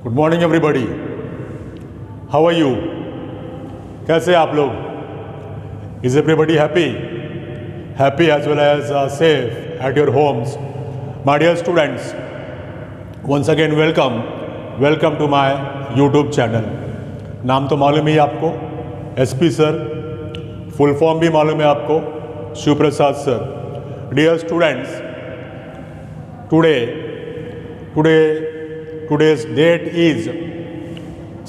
Good morning everybody, how are you? कैसे आप लोग? Is everybody happy as well as safe at your homes? My dear students, once again welcome to my YouTube channel. नाम तो मालूम ही आपको, SP sir. Full form भी मालूम है आपको, Shivprasad sir. Dear students, today's date is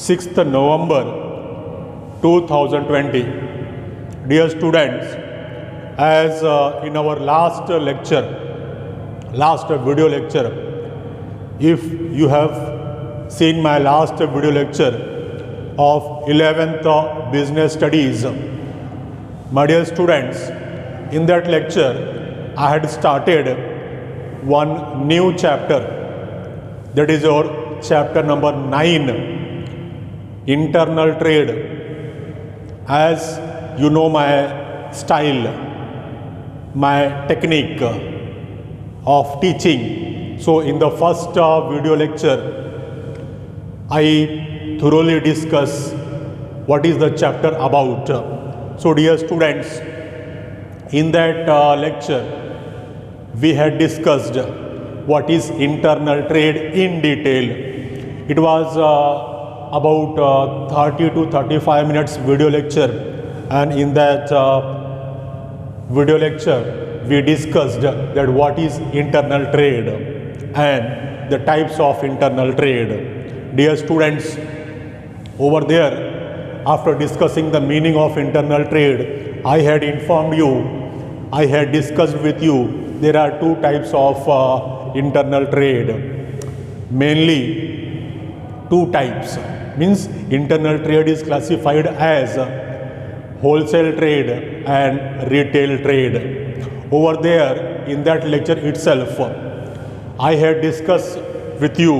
6th November 2020. Dear students, as in our last video lecture, if you have seen my last video lecture of 11th business studies, my dear students, in that lecture I had started one new chapter, that is your chapter number 9, internal trade. As you know my style, my technique of teaching, so in the first video lecture I thoroughly discuss what is the chapter about. So dear students, in that lecture we had discussed what is internal trade in detail. It was about 30 to 35 minutes video lecture, and in that video lecture we discussed that what is internal trade and the types of internal trade. Dear students, over there, after discussing the meaning of internal trade, I had informed you, I had discussed with you, there are two types of internal trade. Mainly two types. Means internal trade is classified as wholesale trade and retail trade. Over there, in that lecture itself, I had discussed with you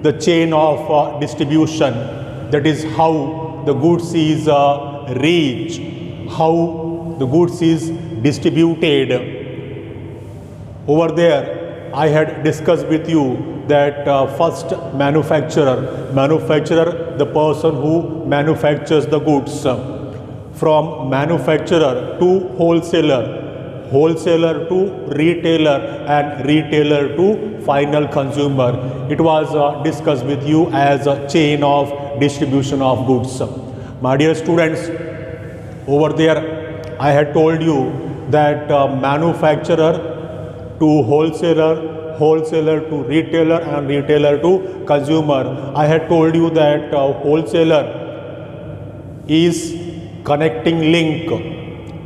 the chain of distribution, that is how the goods is reached, how the goods is distributed. Over there I had discussed with you that first manufacturer, the person who manufactures the goods, from manufacturer to wholesaler to retailer, and retailer to final consumer. It was discussed with you as a chain of distribution of goods. My dear students, over there I had told you that manufacturer to wholesaler to retailer, and retailer to consumer. I had told you that wholesaler is connecting link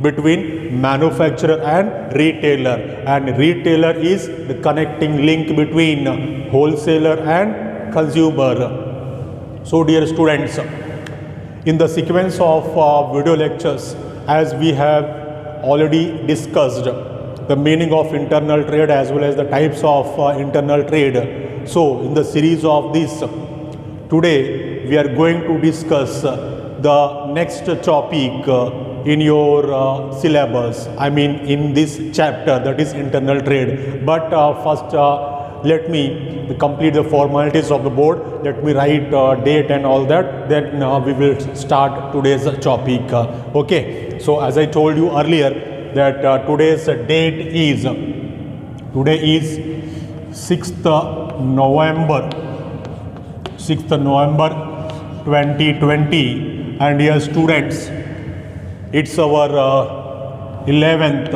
between manufacturer and retailer is the connecting link between wholesaler and consumer. So dear students, in the sequence of video lectures, as we have already discussed the meaning of internal trade as well as the types of internal trade. So in the series of this, today we are going to discuss the next topic in your syllabus, I mean in this chapter, that is internal trade. But first let me complete the formalities of the board. Let me write date and all that, then we will start today's topic. Okay, so as I told you earlier that today's date is 6th November 2020, and dear students, it's our 11th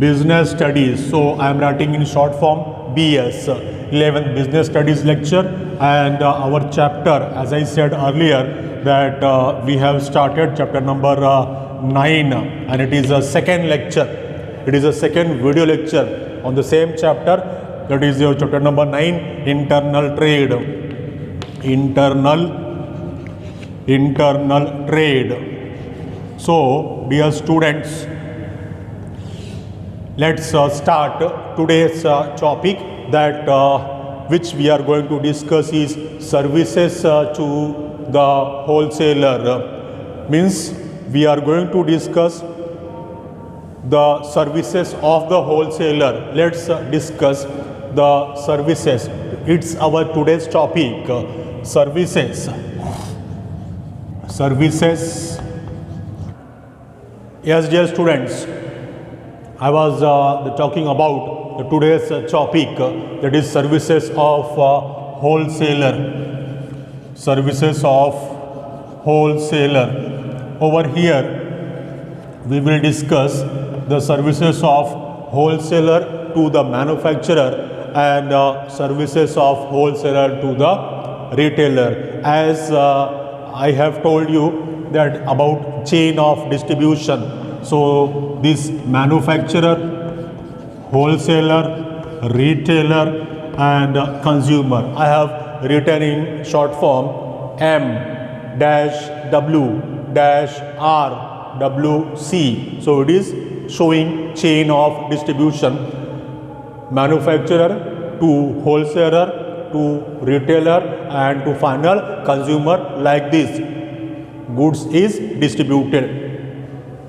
business studies. So I am writing in short form BS, 11th business studies lecture, and our chapter, as I said earlier, that we have started chapter number 9, and it is a second lecture. It is a second video lecture on the same chapter, that is your chapter number 9, internal trade. Internal trade. So dear students, let's start today's topic, that which we are going to discuss is services to the wholesaler. Means we are going to discuss the services of the wholesaler. Let's discuss the services. It's our today's topic, services. Services. Yes, dear students, I was talking about today's topic, that is services of wholesaler. Services of wholesaler. Over here, we will discuss the services of wholesaler to the manufacturer and services of wholesaler to the retailer. As I have told you that about chain of distribution. So this manufacturer, wholesaler, retailer and consumer. I have written in short form M-W-R-W-C. So it is showing chain of distribution, manufacturer to wholesaler to retailer and to final consumer, like this goods is distributed.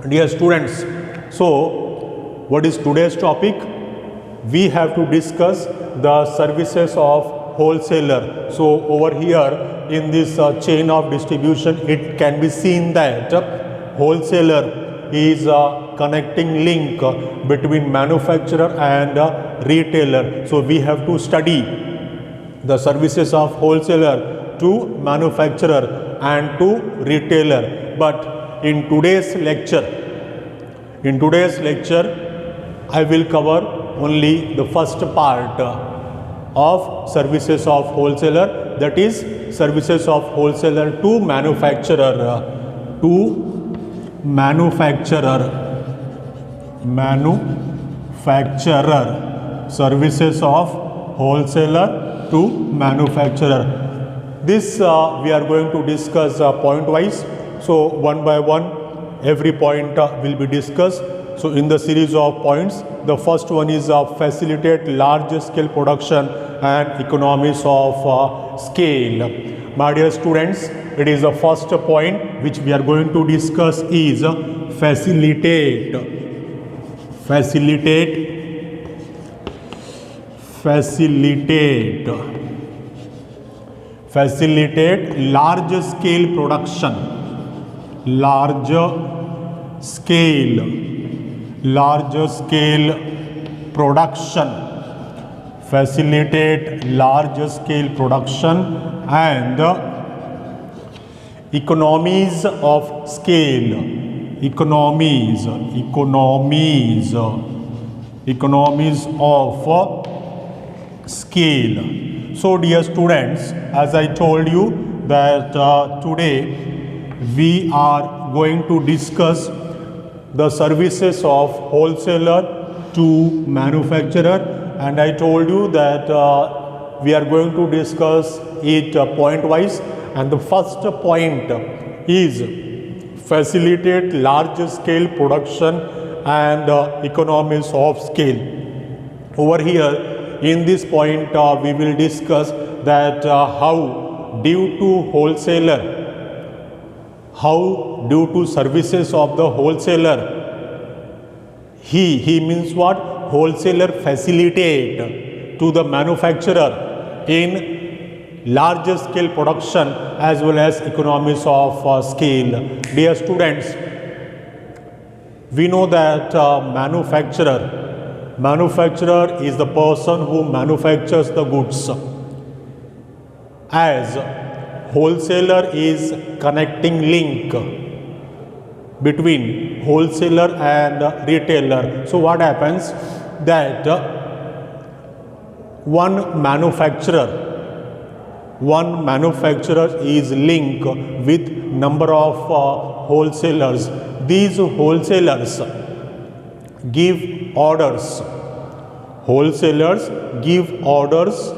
Dear students, so what is today's topic? We have to discuss the services of wholesaler. So over here in this chain of distribution, it can be seen that wholesaler is a connecting link between manufacturer and retailer. So we have to study the services of wholesaler to manufacturer and to retailer. But in today's lecture, I will cover only the first part of services of wholesaler, that is services of wholesaler to manufacturer. Services of wholesaler to manufacturer. This we are going to discuss point wise. So one by one every point will be discussed. So in the series of points, the first one is facilitate large scale production and economies of scale. My dear students, it is the first point which we are going to discuss is facilitate large scale production. Large scale production. Facilitate large scale production and economies of scale. Economies of scale. So dear students, as I told you that today we are going to discuss the services of wholesaler to manufacturer, and I told you that we are going to discuss it point wise, and the first point is facilitate large scale production and economies of scale. Over here in this point we will discuss that how due to services of the wholesaler, he means what? Wholesaler facilitate to the manufacturer in large scale production as well as economies of scale. Dear students, we know that manufacturer is the person who manufactures the goods, as wholesaler is connecting link between wholesaler and retailer. So what happens that one manufacturer is linked with number of wholesalers. These wholesalers give orders. Wholesalers give orders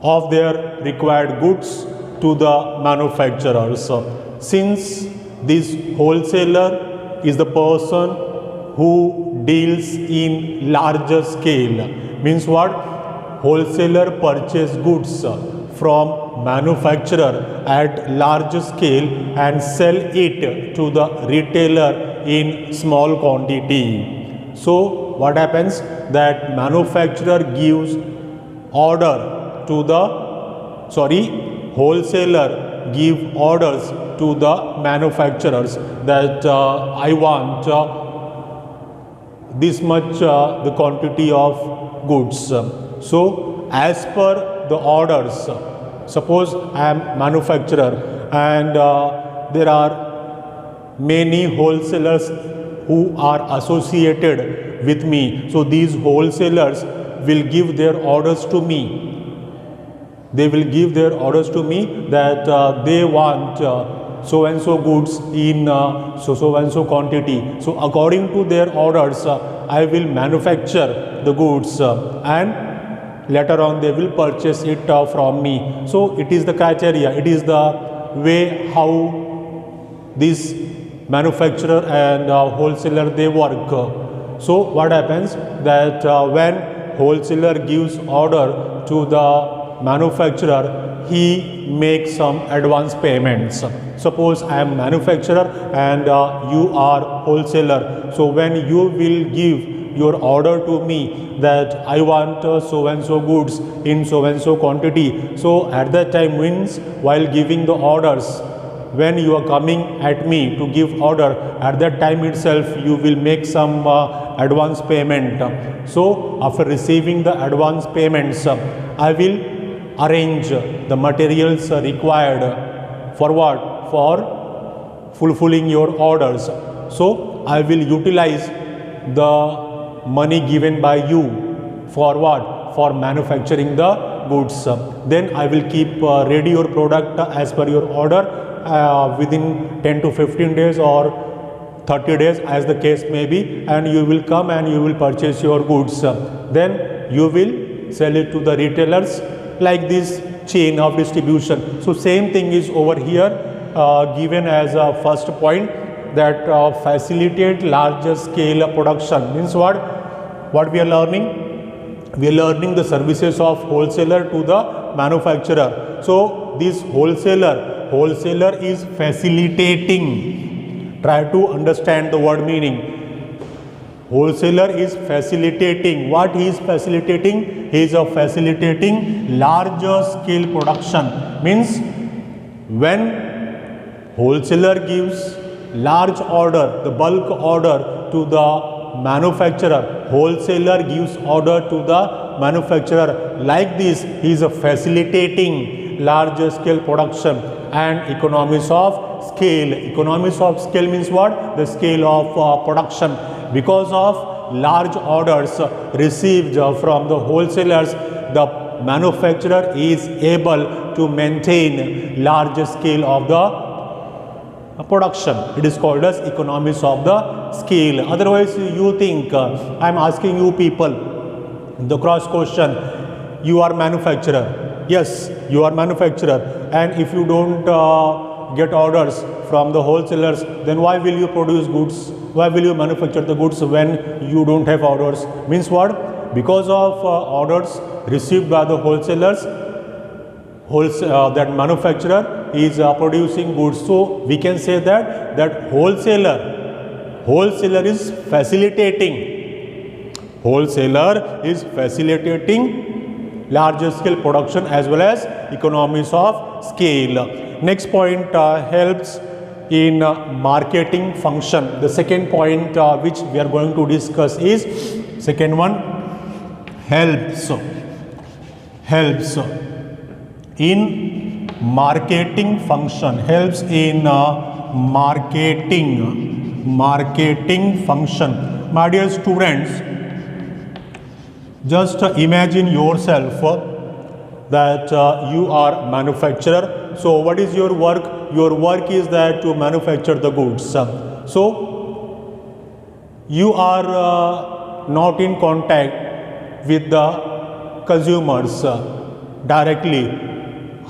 of their required goods to the manufacturers. Since this wholesaler is the person who deals in larger scale, means what? Wholesaler purchase goods from manufacturer at large scale and sell it to the retailer in small quantity. So what happens, that manufacturer gives order to the, wholesaler give orders to the manufacturers that I want this much the quantity of goods. So as per the orders, suppose I am manufacturer and there are many wholesalers who are associated with me. So these wholesalers will give their orders to me. They will give their orders to me that they want so and so goods in so and so quantity. So according to their orders, I will manufacture the goods and later on they will purchase it from me. So it is the criteria, it is the way how this manufacturer and wholesaler they work. So what happens, that when wholesaler gives order to the manufacturer, he makes some advance payments. Suppose I am manufacturer and you are wholesaler. So when you will give your order to me that I want so and so goods in so and so quantity, so at that time means while giving the orders, when you are coming at me to give order, at that time itself you will make some advance payment. So after receiving the advance payments, I will arrange the materials required for what? For fulfilling your orders. So I will utilize the money given by you for what? For manufacturing the goods. Then I will keep ready your product as per your order within 10 to 15 days or 30 days as the case may be, and you will come and you will purchase your goods. Then you will sell it to the retailers, like this chain of distribution. So same thing is over here given as a first point, that facilitate larger scale production. Means what we are learning? We are learning the services of wholesaler to the manufacturer. So this wholesaler is facilitating. Try to understand the word meaning. Wholesaler is facilitating. What he is facilitating? He is facilitating larger scale production. Means when wholesaler gives large order, the bulk order to the manufacturer, wholesaler gives order to the manufacturer. Like this, he is facilitating larger scale production and economies of scale. Economies of scale means what? The scale of production. Because of large orders received from the wholesalers, the manufacturer is able to maintain larger scale of the production. It is called as economies of the scale. Otherwise, you think, I am asking you people the cross question, you are manufacturer. Yes, you are manufacturer, and if you don't get orders from the wholesalers, then why will you produce goods? Why will you manufacture the goods when you don't have orders? Means what? Because of orders received by the wholesalers, that manufacturer is producing goods. So we can say that wholesaler is facilitating. Wholesaler is facilitating larger scale production as well as economies of scale. Next point helps in marketing function. The second point which we are going to discuss is, second one, helps in marketing function. Helps in marketing function. My dear students, just imagine yourself that you are manufacturer. So what is your work? Your work is that to manufacture the goods. So you are not in contact with the consumers directly.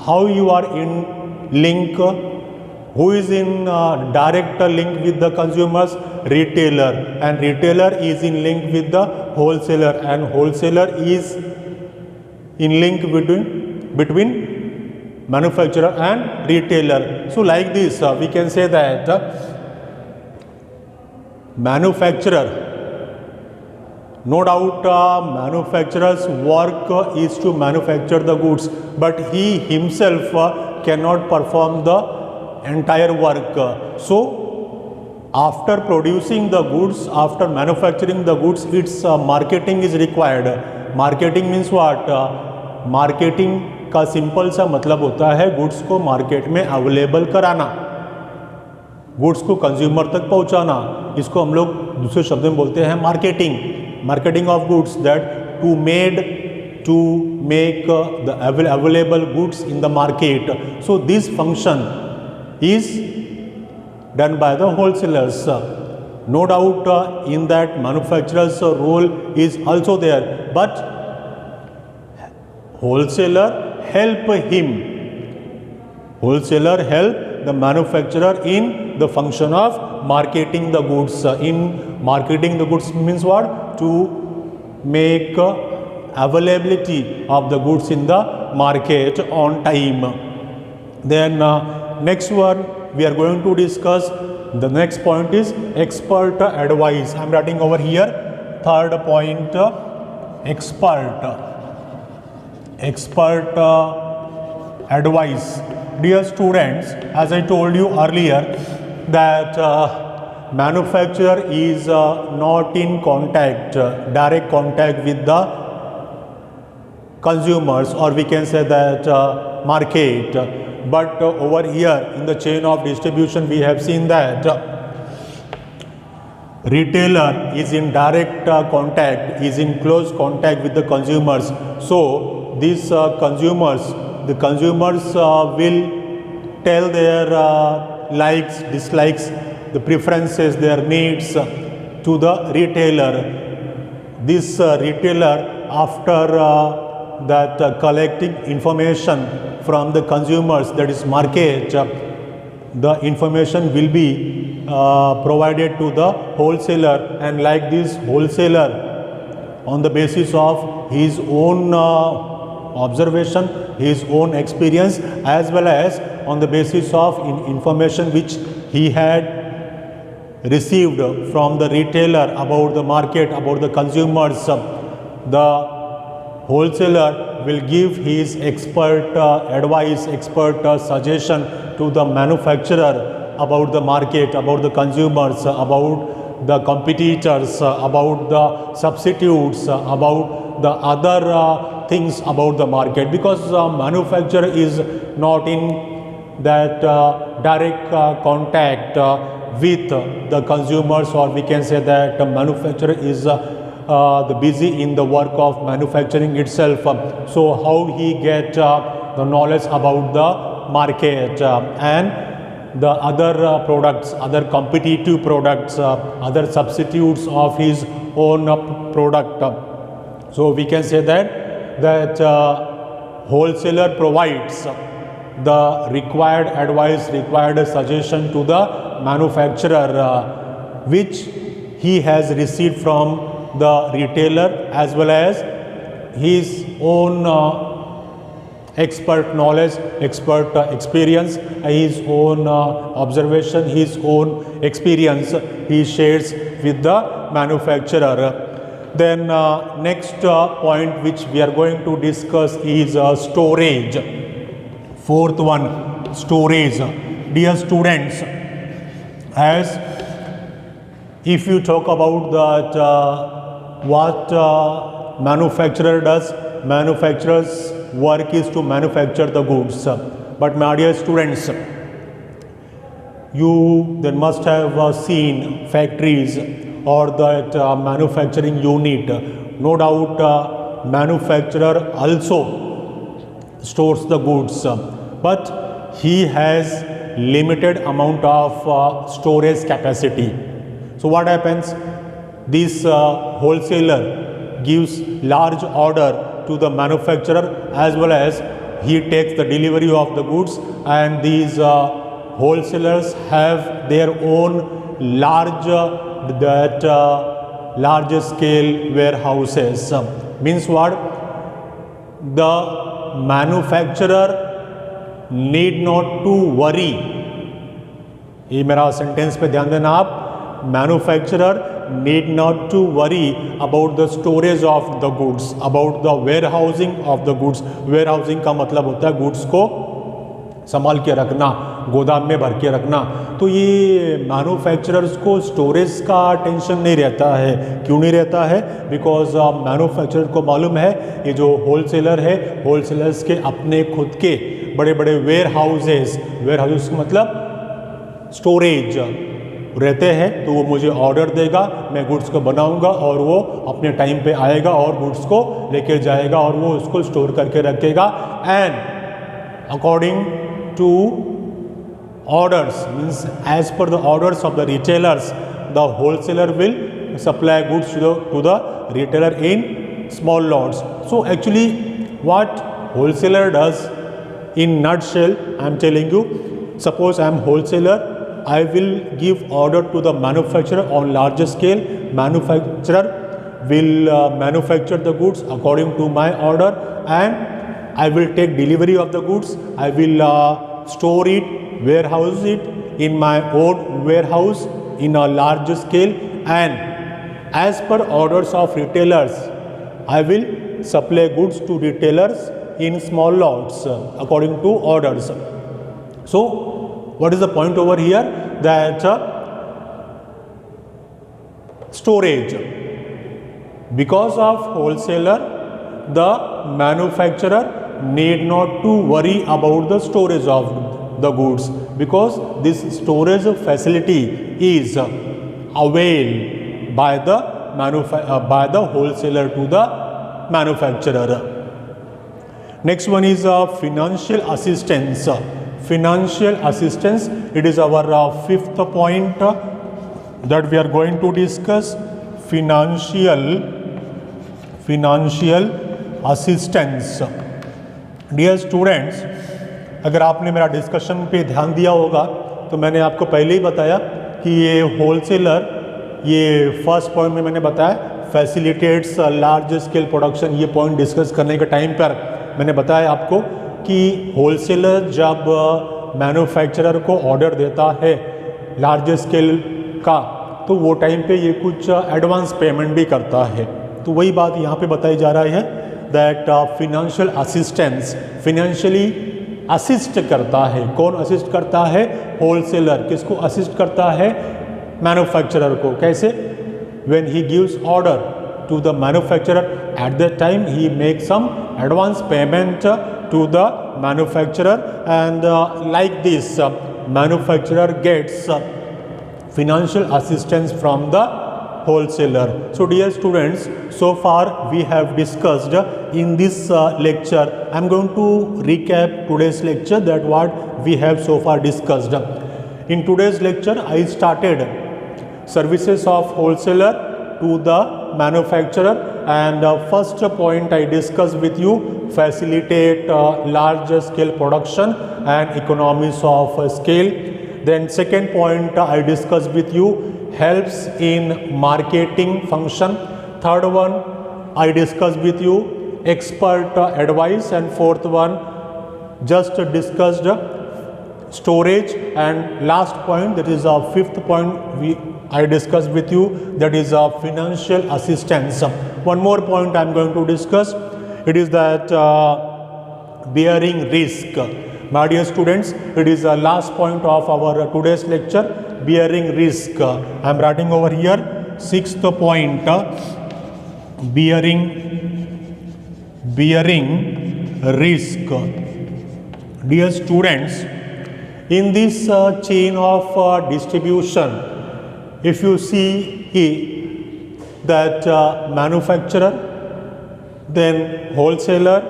How you are in link? Who is in direct link with the consumers? Retailer. And retailer is in link with the wholesaler, and wholesaler is in link between manufacturer and retailer. So like this, we can say that manufacturer No doubt manufacturer's work is to manufacture the goods, but he himself cannot perform the entire work. So after producing the goods, after manufacturing the goods, its marketing is required. Marketing means what? Marketing का simple सा मतलब होता है goods को market में available कराना, goods को consumer तक पहुंचाना. इसको हम लोग दूसरे शब्द में बोलते हैं marketing. Marketing of goods, that to make the available goods in the market. So this function is done by the wholesalers. No doubt in that manufacturers role is also there, but wholesaler help him. Wholesaler help the manufacturer in the function of marketing the goods. In marketing the goods means what? To make availability of the goods in the market on time. Then next one we are going to discuss. The next point is expert advice. I am writing over here. Third point, expert advice. Dear students, as I told you earlier that manufacturer is not in contact, direct contact with the consumers, or we can say that market. But over here in the chain of distribution we have seen that retailer is in direct contact, is in close contact with the consumers. So these consumers will tell their likes, dislikes, the preferences, their needs to the retailer. This retailer, after that collecting information from the consumers, that is market, the information will be provided to the wholesaler, and like this wholesaler, on the basis of his own observation, his own experience, as well as on the basis of information which he had received from the retailer about the market, about the consumers, the wholesaler will give his expert advice, expert suggestion to the manufacturer about the market, about the consumers, about the competitors, about the substitutes, about the other things about the market, because manufacturer is not in that direct contact with the consumers, or we can say that manufacturer is the busy in the work of manufacturing itself. So how he get the knowledge about the market and the other products, other competitive products, other substitutes of his own product. So we can say that wholesaler provides the required advice, required suggestion to the manufacturer, which he has received from the retailer, as well as his own expert knowledge, expert experience, his own observation, his own experience he shares with the manufacturer. Then next point which we are going to discuss is storage. Fourth one, storage. Dear students, as if you talk about that what manufacturer does, manufacturer's work is to manufacture the goods. But my dear students, you then must have seen factories or that manufacturing unit. No doubt manufacturer also stores the goods, but he has limited amount of storage capacity. So what happens? This wholesaler gives large order to the manufacturer, as well as he takes the delivery of the goods, and these wholesalers have their own large large scale warehouses. Means what? The manufacturer need not to worry. ये मेरा sentence पे ध्यान देना आप. Manufacturer need not to worry about the storage of the goods, about the warehousing of the goods. warehousing का मतलब होता है goods को संभाल के रखना, गोदाम में भर के रखना। तो ये मैन्युफैक्चरर्स को स्टोरेज का टेंशन नहीं रहता है। क्यों नहीं रहता है? बिकॉज मैन्युफैक्चरर को मालूम है ये जो होलसेलर है, होलसेलर्स के अपने खुद के बड़े बड़े वेयर हाउसेस मतलब स्टोरेज रहते हैं। तो वो मुझे ऑर्डर देगा, मैं गुड्स को बनाऊंगा और वो अपने टाइम पे आएगा और गुड्स को लेकर जाएगा और वो उसको स्टोर करके रखेगा। And according to orders, means as per the orders of the retailers, the wholesaler will supply goods to the retailer in small lots. So actually what wholesaler does in nutshell, I am telling you, suppose I am wholesaler, I will give order to the manufacturer on larger scale. Manufacturer will manufacture the goods according to my order and I will take delivery of the goods. I will store it, warehouse it in my own warehouse in a large scale, and as per orders of retailers I will supply goods to retailers in small lots according to orders. So what is the point over here? That storage, because of wholesaler the manufacturer need not to worry about the storage of the goods, because this storage facility is availed by the wholesaler to the manufacturer. Next one is financial assistance. Financial assistance, it is our fifth point that we are going to discuss. Financial assistance. Dear students, अगर आपने मेरा discussion पे ध्यान दिया होगा तो मैंने आपको पहले ही बताया कि ये होलसेलर, ये फर्स्ट पॉइंट में मैंने बताया फैसिलिटेट्स लार्ज स्केल प्रोडक्शन। ये पॉइंट डिस्कस करने के टाइम पर मैंने बताया आपको कि होलसेलर जब मैन्युफैक्चरर को ऑर्डर देता है लार्ज स्केल का, तो वो टाइम पे ये कुछ एडवांस पेमेंट भी करता है। तो वही बात यहाँ पे बताई जा रही है that financial assistance, financially assist करता है। कौन असिस्ट करता है? होलसेलर। किसको असिस्ट करता है? मैन्युफैक्चरर को। कैसे? When he gives order to the manufacturer, at that time he make some advance payment to the manufacturer, and like this manufacturer gets financial assistance from the wholesaler. So dear students, so far we have discussed in this lecture, I am going to recap today's lecture that what we have so far discussed. In today's lecture I started services of wholesaler to the manufacturer, and first point I discussed with you facilitate large scale production and economies of scale. Then second point I discussed with you helps in marketing function. Third one I discussed with you expert advice, and fourth one just discussed storage, and last point, that is a fifth point, I discussed with you, that is a financial assistance. One more point I am going to discuss, it is that bearing risk. My dear students, it is the last point of our today's lecture, bearing risk. I am writing over here sixth point, bearing risk. Dear students, in this chain of distribution, if you see that manufacturer, then wholesaler,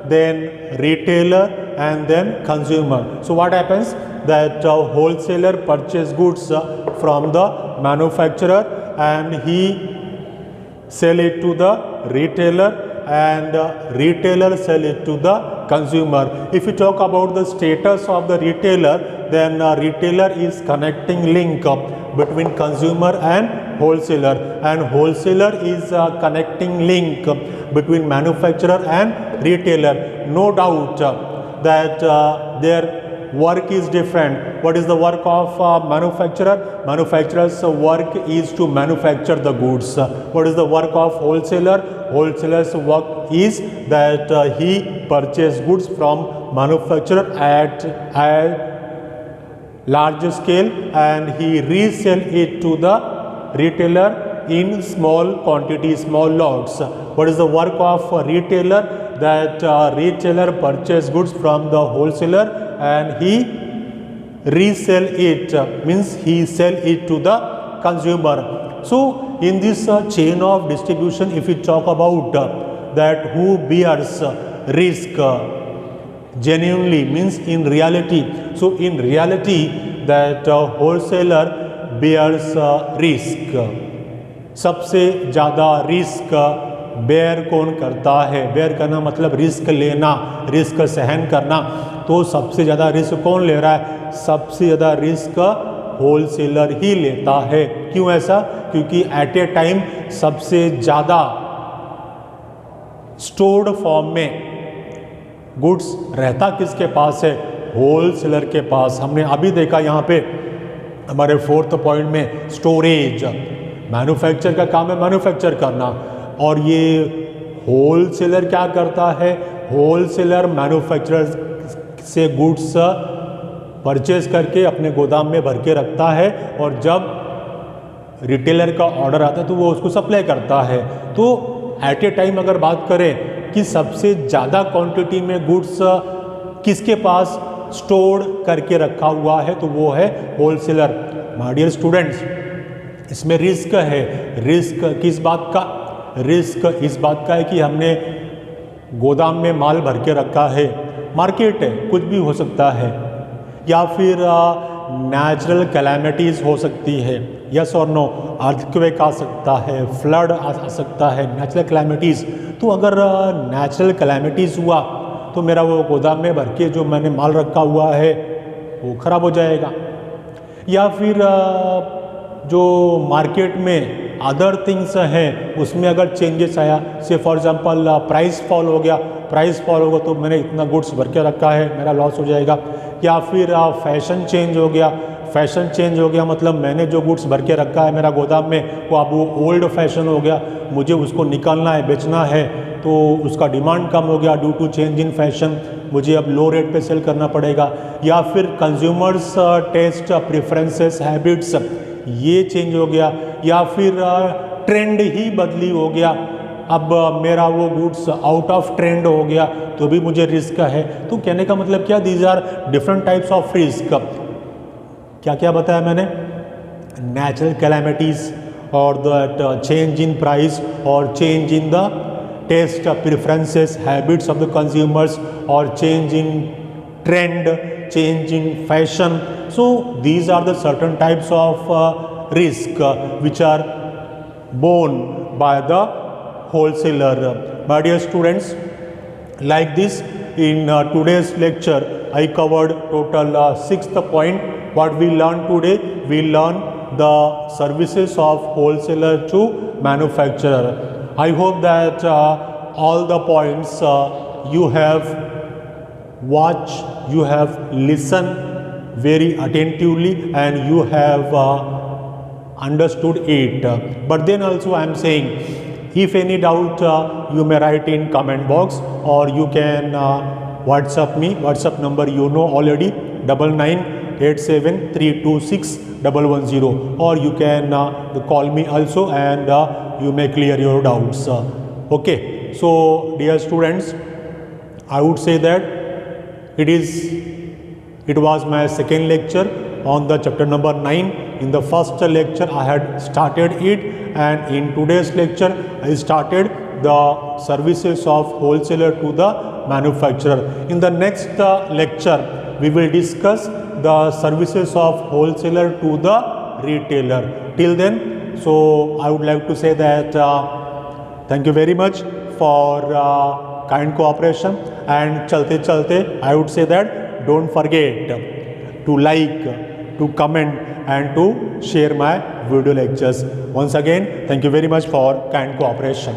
then retailer, and then consumer. So what happens? That wholesaler purchase goods from the manufacturer and he sell it to the retailer, and retailer sell it to the consumer. If you talk about the status of the retailer, then retailer is connecting link between consumer and wholesaler is connecting link between manufacturer and retailer. No doubt that their work is different. What is the work of manufacturer? Manufacturer's work is to manufacture the goods. What is the work of wholesaler? Wholesaler's work is that he purchase goods from manufacturer at a large scale and he resell it to the retailer in small quantity, small lots. What is the work of a retailer? That retailer purchase goods from the wholesaler and he resell it, means he sell it to the consumer. So in this chain of distribution, if we talk about that who bears risk genuinely, means in reality, so in reality that wholesaler bears risk. सबसे ज़्यादा risk bear कौन करता है? Bear करना मतलब risk लेना, risk सहन करना। तो सबसे ज़्यादा रिस्क कौन ले रहा है? सबसे ज़्यादा रिस्क होलसेलर ही लेता है। क्यों ऐसा? क्योंकि एट ए टाइम सबसे ज़्यादा स्टोर्ड फॉर्म में गुड्स रहता किसके पास है? होलसेलर के पास। हमने अभी देखा यहाँ पे हमारे 4th पॉइंट में स्टोरेज। मैन्युफैक्चर का काम है मैन्युफैक्चर करना, और ये होलसेलर क्या करता है? होलसेलर मैन्युफैक्चरर से गुड्स परचेज करके अपने गोदाम में भर के रखता है और जब रिटेलर का ऑर्डर आता है तो वो उसको सप्लाई करता है। तो एट ए टाइम अगर बात करें कि सबसे ज़्यादा क्वांटिटी में गुड्स किसके पास स्टोर करके रखा हुआ है, तो वो है होलसेलर। माय डियर स्टूडेंट्स, इसमें रिस्क है। रिस्क किस बात का? रिस्क इस बात का है कि हमने गोदाम में माल भर के रखा है, मार्केट है, कुछ भी हो सकता है, या फिर नेचुरल कैलामिटीज़ हो सकती है, यस और नो, अर्थक्वेक आ सकता है, फ्लड आ सकता है, नेचुरल कैलामिटीज़। तो अगर नेचुरल कैलामिटीज़ हुआ तो मेरा वो गोदाम में भर के जो मैंने माल रखा हुआ है वो ख़राब हो जाएगा। या फिर जो मार्केट में अदर थिंग्स हैं उसमें अगर चेंजेस आया, से फॉर एग्जांपल प्राइस फॉल हो गया, प्राइस फॉल होगा तो मैंने इतना गुड्स भर के रखा है, मेरा लॉस हो जाएगा। या फिर फैशन चेंज हो गया, फैशन चेंज हो गया मतलब मैंने जो गुड्स भर के रखा है मेरा गोदाम में वो अब वो ओल्ड फैशन हो गया, मुझे उसको निकालना है, बेचना है, तो उसका डिमांड कम हो गया due to change in fashion, मुझे अब लो रेट पे सेल करना पड़ेगा। या फिर कंज्यूमर्स टेस्ट, प्रेफरेंसेस, हैबिट्स ये चेंज हो गया, या फिर ट्रेंड ही बदली हो गया, अब मेरा वो गुड्स आउट ऑफ ट्रेंड हो गया तो भी मुझे रिस्क है। तो कहने का मतलब क्या? These are different types of risk. क्या क्या बताया मैंने? नेचुरल कैलामिटीज़ और द चेंज इन प्राइस और change in the taste, preferences, habits of the consumers और change in trend, change in fashion. So these are the certain types of risk which are borne by the wholesaler. My dear students, like this in today's lecture I covered total 6th point. What we learned today? We learned the services of wholesaler to manufacturer. I hope that all the points you have watch, you have listened very attentively and you have understood it. But then also I am saying, if any doubt you may write in comment box, or you can WhatsApp me. WhatsApp number you know already, 9987326110, or you can call me also and you may clear your doubts. Okay, so dear students, I would say that it was my second lecture on the chapter number 9. In the first lecture I had started it, and in today's lecture I started the services of wholesaler to the manufacturer. In the next lecture we will discuss the services of wholesaler to the retailer. Till then, so I would like to say that thank you very much for kind cooperation, and chalte chalte I would say that don't forget to like, to comment and to share my video lectures. Once again, thank you very much for kind cooperation.